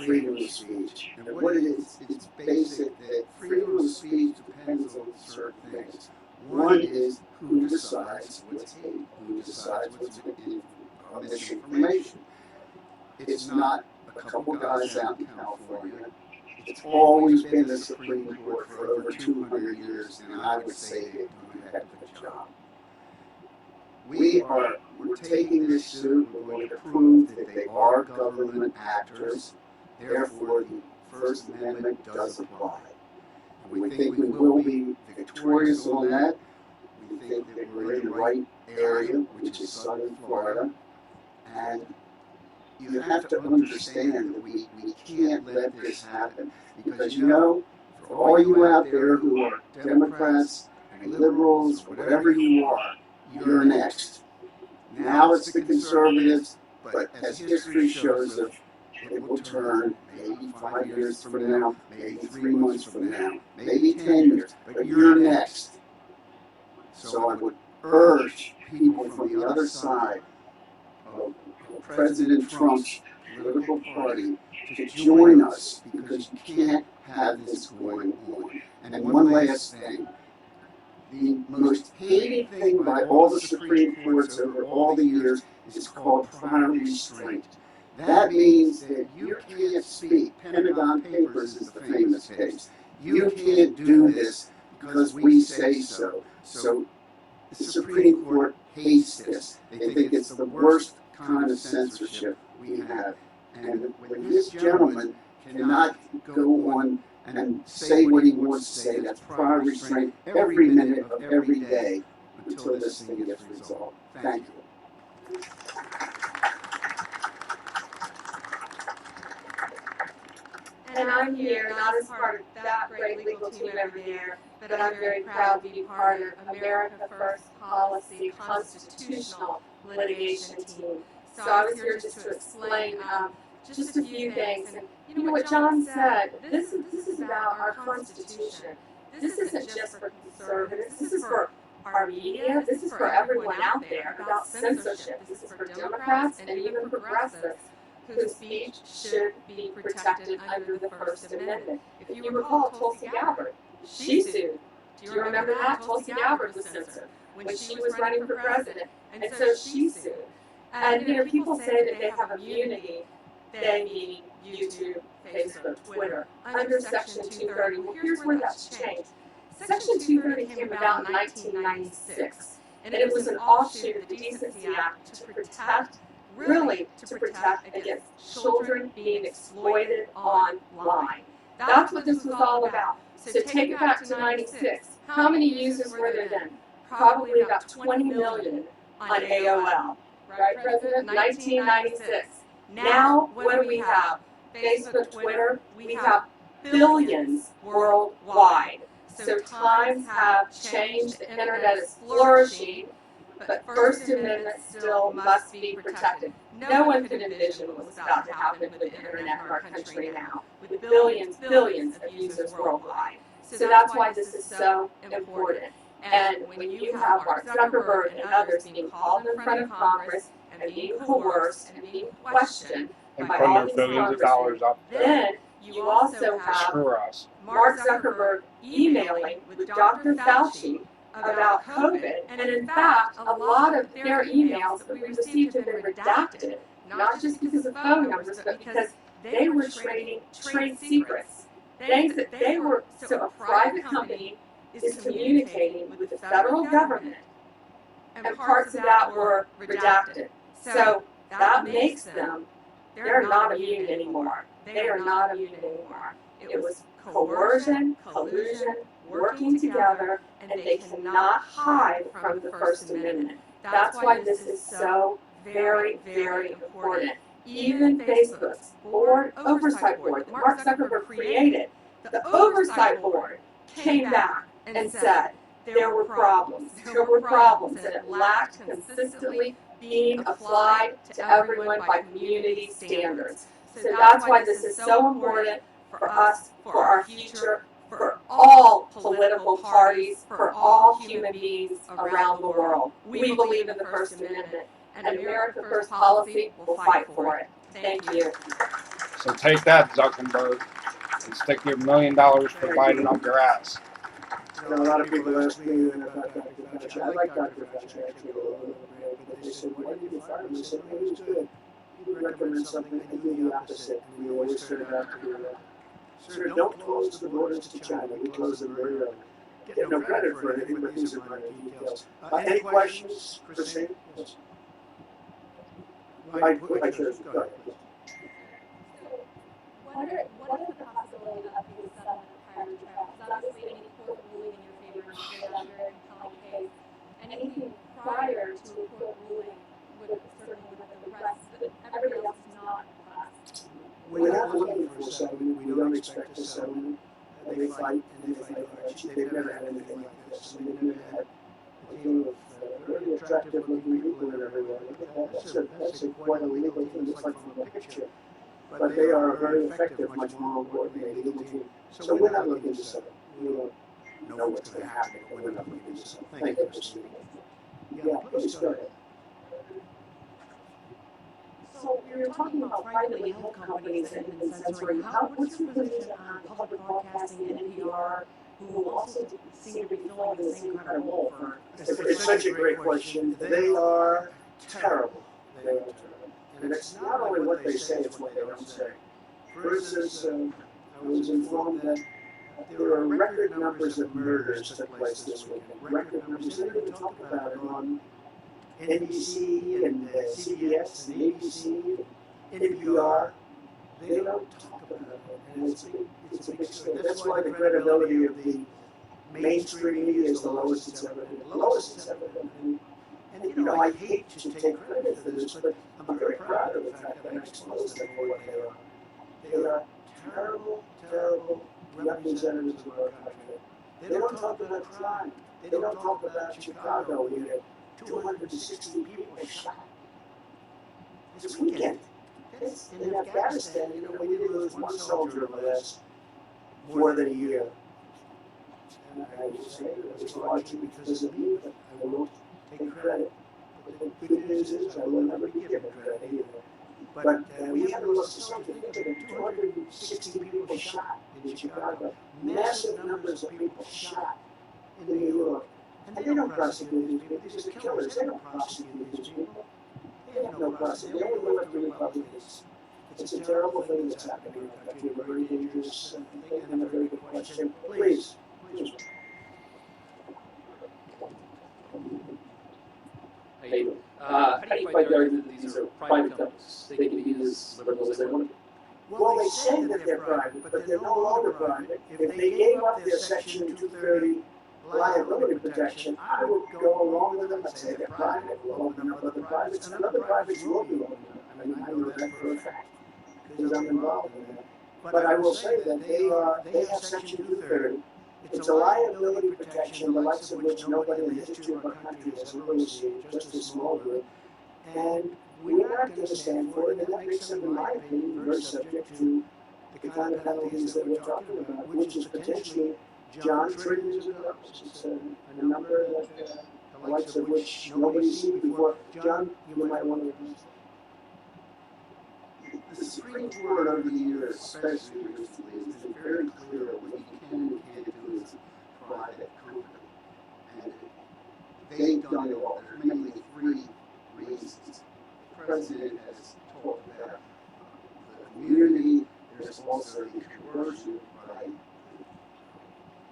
freedom of speech. And what it is, it's basic that freedom of speech depends on certain things. One is who decides what's hate, who decides what's misinformation. It's not a couple guys out in California. It's always been the Supreme Court for over 200 years, and I would say they do a heck of a job. We're taking this suit. We're going to prove that they are government actors. Therefore, the First Amendment does apply. And we think we will be victorious on that. We think that we're in the right area, which is southern Florida. And you have to understand that we can't let this happen. Because, you know, for all you out there who are Democrats and liberals, whatever you are, you're next. Now it's the conservatives, but as history shows us, it will turn maybe 5 years from now, maybe 3 months from now, maybe 10 years, but you're next. So I would urge people from the other side of President Trump's political party to join us, because you can't have this going on. And one last thing. The most hated thing by all the Supreme Courts over all the years is called prior restraint. That means that you can't speak. Pentagon Papers is the famous case. You can't do this because we say so. So the Supreme Court hates this. They think it's the worst kind of censorship we have. And when this gentleman cannot go on and say what he wants to say, that's prior restraint every minute of every day until this thing gets resolved. Thank you. And I'm here not as part of that great legal team over there, but I'm very proud to be part of America First Policy Constitutional Litigation Team. So I was here just to explain just a few things. And you know what John said, this is about our Constitution. This isn't just for conservatives. This is for our media. This is for everyone out there about censorship. This is for Democrats and even progressives whose speech should be protected under the First Amendment. If you recall, Tulsi Gabbard, she sued. Do you remember that? Tulsi Gabbard was censored when she was running for president, and so she sued. And you know, people say that they have immunity. They mean YouTube, Facebook, Twitter, under Section 230. Well, here's where that's changed. Section 230 came about in 1996, and it was an offshoot of the Decency Act to protect, really to protect against children being exploited online. That's what this was all about. So take it back to 96. How many users were there then? Probably about 20 million on AOL. Right, President? 1996. Now, what do we have? Facebook, Twitter, we have billions worldwide. So times have changed, the internet is flourishing, but First Amendment still must be protected. No one could envision what was about to happen with the internet in our country now, with billions of users worldwide. So that's why this is so important. And when you have Mark Zuckerberg and others being called in front of Congress and being coerced and being questioned by all these congressmen, then you also have Mark Zuckerberg emailing with Dr. Fauci about COVID. And in fact, a lot of their emails that we received have been redacted, not just because of phone numbers, but because they were trading trade secrets. So a private company is communicating with the federal government, and parts of that were redacted. So that makes them, they're not immune anymore. They are not immune anymore. It was coercion, collusion, working together, and they cannot hide from the First Amendment. That's why this is so very, very important. Even Facebook's oversight board that Mark Zuckerberg created, the oversight board came back and said there were problems, and it lacked consistently being applied to everyone by community standards. So that's why this is so important for us, for our future, for all political parties, for all human beings around the world. We believe in the First Amendment, and America First Policy will fight for it. Thank you. So take that, Zuckerberg, and stick your $1 million for Biden up your ass. You know, a lot of people ask me about Dr. Fauci. I like Dr. Fauci actually a little bit, but they said, why did you fire him? I said, well, he was good. He'd recommend something, I do the opposite. And he always turned out to be right. Sir, don't close the borders to China. We closed them very early. Get no credit for anything, but these are minor details. Any questions, Christine? Yes. Go ahead, please. What is the possibility of a settlement prior to trial? Because obviously any court ruling in your favor is a very compelling case. Anything prior to a court ruling would certainly with the rest, everybody else is not impressed. We're not looking for a settlement. We don't expect a settlement. They fight and they fight hard. They've never had anything like this. I mean, they've never had a team of very attractive looking people in everywhere. That's quite a legal team. It's like from a picture. But they are a very effective, much more coordinated legal team. So we're not looking to settle. We don't know what's going to happen, but we're not looking to settle. Thank you, Christine. Yeah, please go ahead. So we were talking about privately held companies and censoring. What's your position on public broadcasting, NPR, who also seem to be filling the same kind of role for? It's such a great question. They are terrible. They are terrible. And it's not only what they say, it's what they don't say. For instance, I was informed that there were record numbers of murders took place this weekend. Record numbers. They didn't even talk about it on NBC and CBS and ABC and NPR. They don't talk about it. And it's a big story. That's why the credibility of the mainstream media is the lowest it's ever been. Lowest it's ever been. And you know, I hate to take credit for this, but I'm very proud of the fact that I exposed them for what they are. They are terrible, terrible representatives of our country. They don't talk about crime. They don't talk about Chicago, where you had 260 people shot this weekend. In Afghanistan, you know, we did lose one soldier in the last more than a year. And I would say it was largely because of me, but I won't take credit. But the good news is I will never be given credit either. But we haven't lost a soldier. Think of it, 260 people shot in Chicago. Massive numbers of people shot in New York. And they don't prosecute these people. These are killers. They don't prosecute these people. They have no prosecution. They only look to Republicans. It's a terrible thing that's happening in our country. A very dangerous thing and a very good question. Please. How do you fight the argument that these are private companies? They can be as liberal as they want to be. Well, they say that they're private, but they're no longer private. If they gave up their Section 230 liability protection, I would go along with them and say they're private. We'll open up other privates, and other privates will be opened up. I mean, I know that for a fact, because I'm involved in that. But I will say that they have Section 230. It's a liability protection, the likes of which nobody in the history of our country has ever received, just a small group. And we're not going to stand for it, and that makes them, in my opinion, very subject to the kind of penalties that we're talking about, which is potentially John trillions of dollars. It's a number that the likes of which nobody's seen before. John, you might want to address that. The Supreme Court over the years, especially recently, has been very clear what you can and can't do as a private company. And they've done it all. There's mainly three reasons. The president has talked about the community. There's also the coercion by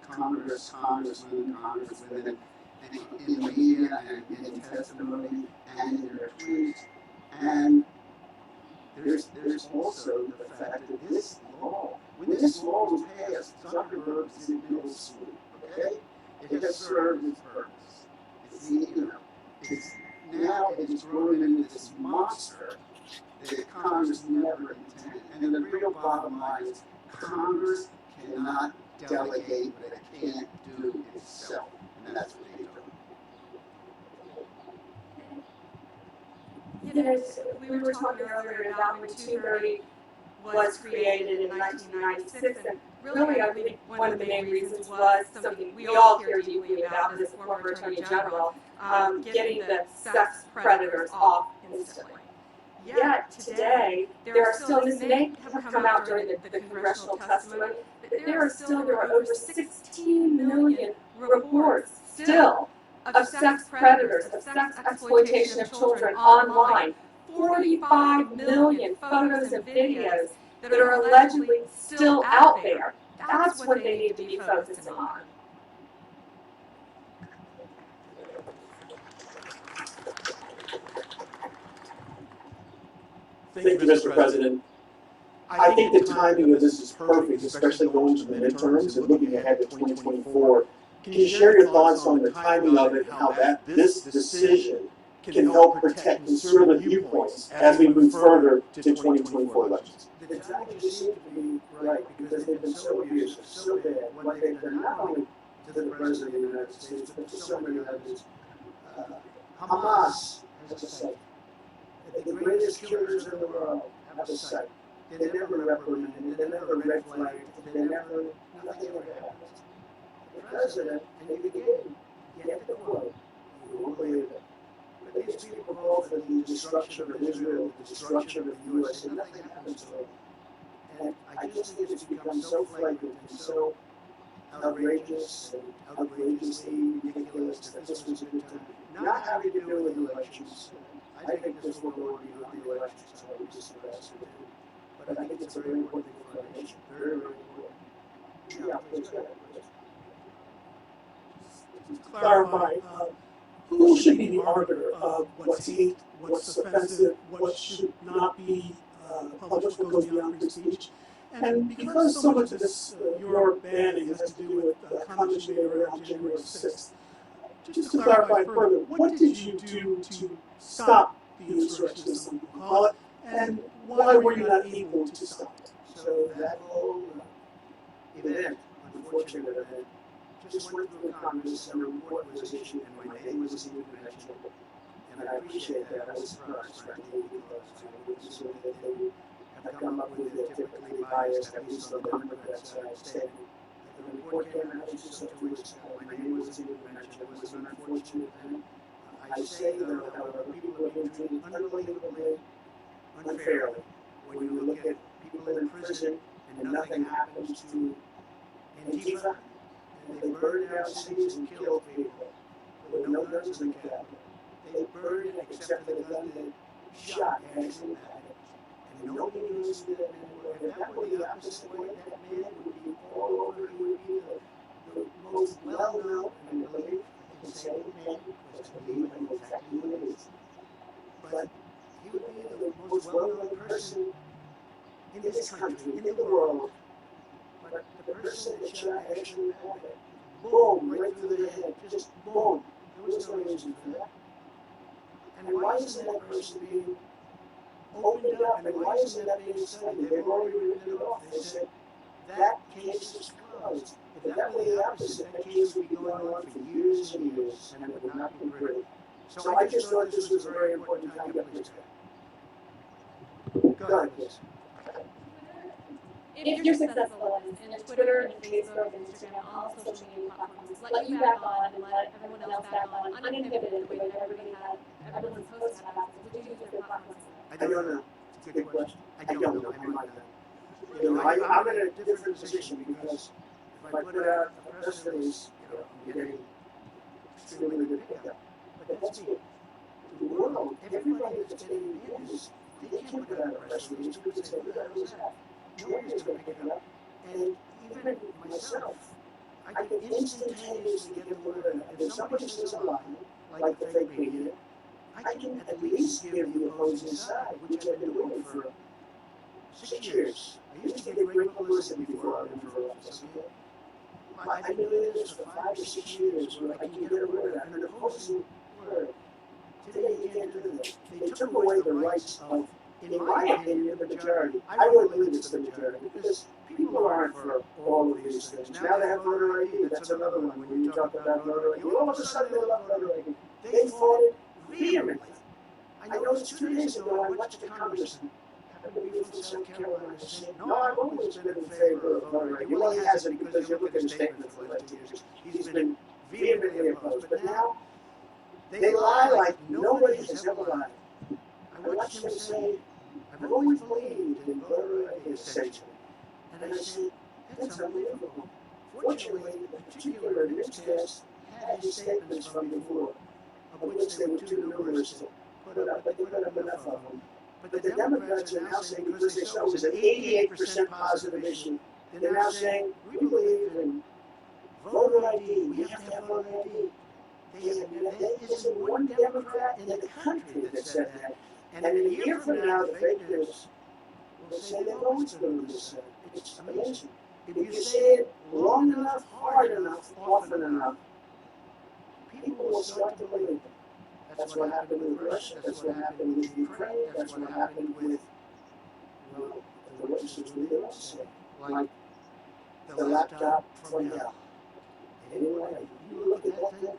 Congress, congressmen, congresswomen, and in the media and in testimony and in their tweets. And there's also the fact that this law, when this law was passed, Zuckerberg was in middle school, okay? It has served its purpose. It's now it has grown into this monster that Congress never intended. And the real bottom line is Congress cannot delegate what it can't do itself. And that's what they've done. You know, we were talking earlier about when 230 was created in 1996, and really I think one of the main reasons was something we all care deeply about as former Attorney General, getting the sex predators off instantly. Yet today, there are still, this may have come out during the congressional testimony, but there are over 16 million reports still of sex predators, of sex exploitation of children online. 45 million photos and videos that are allegedly still out there. That's what they need to be focusing on. Thank you, Mr. President. I think the timing of this is perfect, especially going to the midterms and looking ahead to 2024. Can you share your thoughts on the timing of it and how this decision can help protect conservative viewpoints as we move further to 2024 elections? The timing just seems to be right because they've been so abusive, so bad. What they've done not only to the President of the United States, but to so many others. Hamas has a site. The greatest killers in the world have a site. They're never reprimanded, they're never red flagged, nothing ever happens. The President, and you again, get the quote, you won't believe it. But these people call for the destruction of Israel, the destruction of the U.S., and nothing happens to them. And I just think it's become so flagrant and so outrageous and outrageously ridiculous that this was a good time. Not having to do with elections. I think this will go beyond the elections, so I would just ask you to. But I think it's a very important thing for our nation. Very, very important. Yeah, please go ahead. To clarify, who should be the arbiter of what's hate, what's offensive, what should not be published, what goes beyond free speech? And because so much of this, your banning has to do with comments made around January 6th, just to clarify further, what did you do to stop the insurrection, as some people call it, and why were you not able to stop it? So that whole event, unfortunate event, just went through Congress and a report was issued and my name was even mentioned. And I appreciate that. I was surprised, frankly, because I would assume that they have come up with a typically biased, at least on the Democrat side, statement. The report came out just 2 weeks ago. My name was even mentioned. It was an unfortunate event. I say, though, however, people are being treated unbelievably unfairly. When you look at people in prison and nothing happens to Antifa, and they burn down cities and kill people with no guns in the Capitol. They burned it except for the gun that shot Anderson Paak. And nobody knows who that man was. If that were the opposite way, that man would be all over. He would be the most well-known and believed insane man, because I believe I know exactly who it is. But he would be the most well-known person in this country, in the world. But the person that shot Anderson Paak, boom, right through the head, just boom. There was no reason for that. And why isn't that person being opened up, and why isn't that being studied? They've already written it off. They said, that case is closed. If that were the opposite, that case would be going on for years and years, and it would not be pretty. So I just thought this was a very important time to please go ahead, please. If you're successful in Twitter and Facebook and Instagram and all social media platforms, let you back on and let everyone else back on uninhibited the way that everyone's supposed to have access, would you use their platforms? I don't know. It's a good question. I don't know. I might not. You know, I'm in a different position because if I put out a press release, I'm getting extremely good pickup. But that's me. The world, everybody that's getting news, they can't put out a press release because they say, who the hell is that? Nobody's going to pick it up. And even myself, I can instantaneously get the word out. If somebody says a lie, like the fake media, I can at least give the opposing side, which I've been doing for 6 years. I used to get great publicity before I ran for office. I've been doing this for 5 or 6 years where I can get a word out, an opposing word. Today you can't do that. They took away the rights of, in my opinion, the majority. I really believe it's the majority because people aren't for all of these things. Now they have voter ID. That's another one. When you talk about voter ID, all of a sudden they love voter ID. They fought it vehemently. I know it's 2 days ago I watched a congressman, happened to be from South Carolina, say, no, I've always been in favor of voter ID. Well, he hasn't because you look at his statement for the last 2 years. He's been vehemently opposed. But now, they lie like nobody has ever lied. I watched him say, I've always believed in voter ID, essentially. And I said, that's unbelievable. Fortunately, the particular newscast had his statements from before, of which they were too numerous to put up, but they put up enough of them. But the Democrats are now saying, because they saw it was an 88% positive issue, they're now saying, we believe in voter ID, we have to have voter ID. There isn't one Democrat in the country that said that. And in a year from now, the fake news will say they've always been on this side. It's amazing. If you say it long enough, hard enough, often enough, people will start to believe it. That's what happened with Russia. That's what happened with Ukraine. That's what happened with, well, the witnesses we didn't say, like the laptop from hell. Anyway, you look at that thing,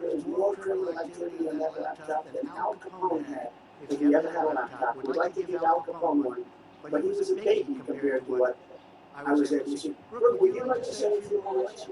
there is more criminal activity on that laptop than Al Capone had. If he ever had a laptop, we'd like to give Al Capone one, but he was a baby compared to what I was able to see. Brooke, would you like to say a few more words?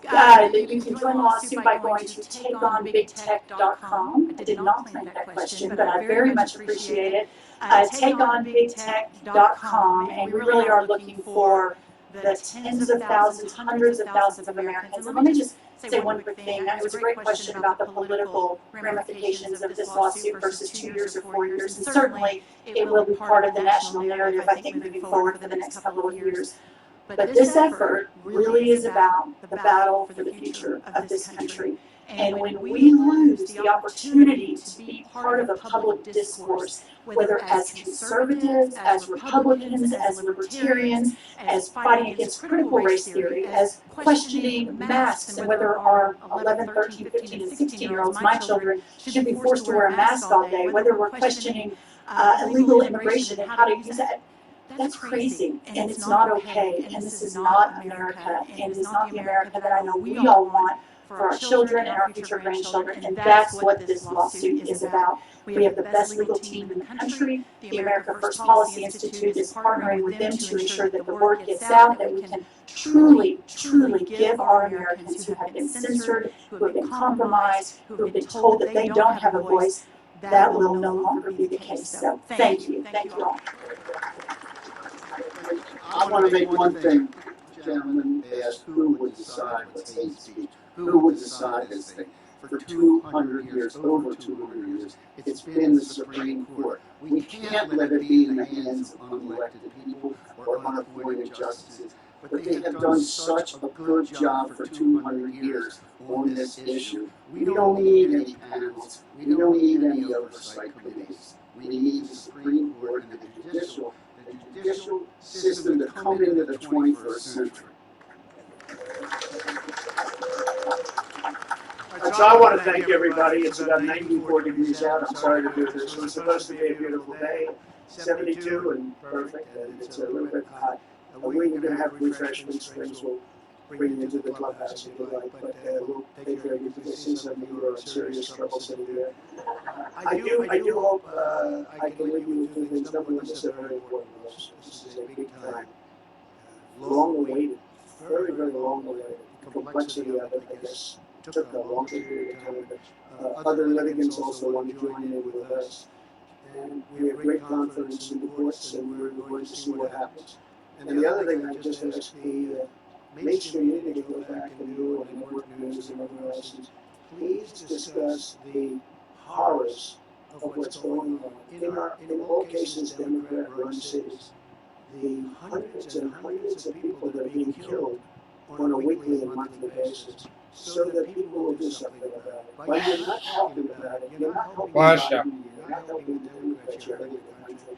You can join the lawsuit by going to takeonbigteck.com. I did not plan that question, but I very much appreciate it. Takeonbigteck.com, and we really are looking for the tens of thousands, hundreds of thousands of Americans. And let me just say one quick thing. It was a great question about the political ramifications of this lawsuit versus 2 years or 4 years. And certainly it will be part of the national narrative, I think, moving forward for the next couple of years. But this effort really is about the battle for the future of this country. And when we lose the opportunity to be part of the public discourse, whether as conservatives, as Republicans, as libertarians, as fighting against critical race theory, as questioning masks and whether our 11, 13, 15, and 16-year-olds, my children, should be forced to wear a mask all day, whether we're questioning illegal immigration and how to use that. That's crazy, and it's not okay, and this is not America, and it is not the America that I know we all want for our children and our future grandchildren, and that's what this lawsuit is about. We have the best legal team in the country. The America First Policy Institute is partnering with them to ensure that the word gets out, that we can truly, truly give our Americans who have been censored, who have been compromised, who have been told that they don't have a voice, that will no longer be the case. So thank you. Thank you all. I want to make one thing, gentlemen, ask who would decide what's hate speech? Who would decide this thing? For 200 years, over 200 years, it's been the Supreme Court. We can't let it be in the hands of unelected people or unappointed justices. But they have done such a good job for 200 years on this issue. We don't need any panels. We don't need any oversight committees. We need the Supreme Court and the judicial system to come into the 21st century. So I want to thank everybody. It's about 94 degrees out. I'm sorry to do this. It was supposed to be a beautiful day, 72 and perfect, and it's a little bit hot. We're going to have refreshments. Friends will bring you into the clubhouse if you like, but we'll take care of you because since some of you are in serious trouble sitting there. I do hope I can leave you with two things. Number one, this is a very important process. This is a big time, long awaited, very, very long awaited. The complexity of it, I guess, took a long period of time, but other litigants also want to join in with us. And we have great confidence in the courts, and we're going to see what happens. And the other thing I just ask the mainstream media to go back and do, and network news and everywhere else, is please discuss the horrors of what's going on in all cases, Democrat-run cities. The hundreds and hundreds of people that are being killed on a weekly and monthly basis, so that people will do something about it. By you're not talking about it, you're not helping Biden, you're not helping the Democrats, you're helping the country.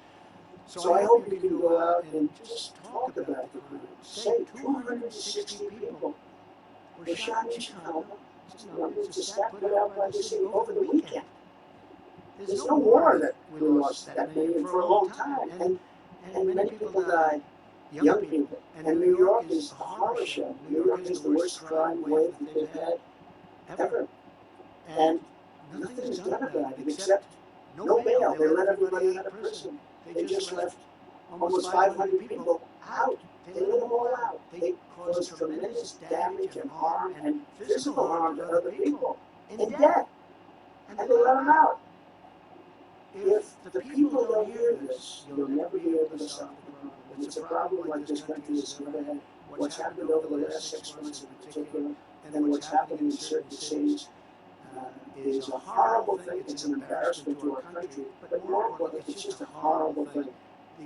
So I hope you can go out and just talk about the crime. Say 260 people were shot in Chicago. It's a stat put out by the city over the weekend. There's no war that we lost that many for a long time, and many people died, young people. And New York is a horror show. New York is the worst crime wave that they've had ever. And nothing is done about it except no bail. They let everybody out of prison. They just left almost 500 people out. They let them all out. They caused tremendous damage and harm and physical harm to other people. in debt, and they let them out. If the people don't hear this, you'll never be able to solve the problem. It's a problem like this country has never had. What's happened over the last 6 months in particular, and what's happening in certain cities, is a horrible thing. It's an embarrassment to our country, but more importantly, it's just a horrible thing.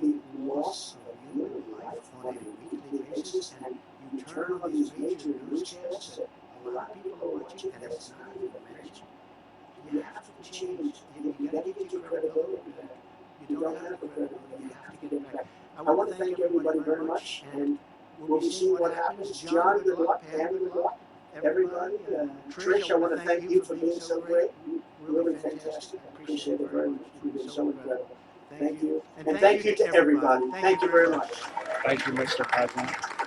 The loss of human life on a weekly basis, and you turn on these major newscasts that a lot of people are watching, and it's not even mentioned. You have to change. You got to get your credibility back. You don't have the credibility. You have to get it back. I want to thank everybody very much, and we'll be seeing what happens. John, good luck. Pam, good luck. Everybody, Trish, I want to thank you for being so great. Really fantastic. I appreciate it very much. You've been so incredible. Thank you. And thank you to everybody. Thank you very much. Thank you, Mr. President.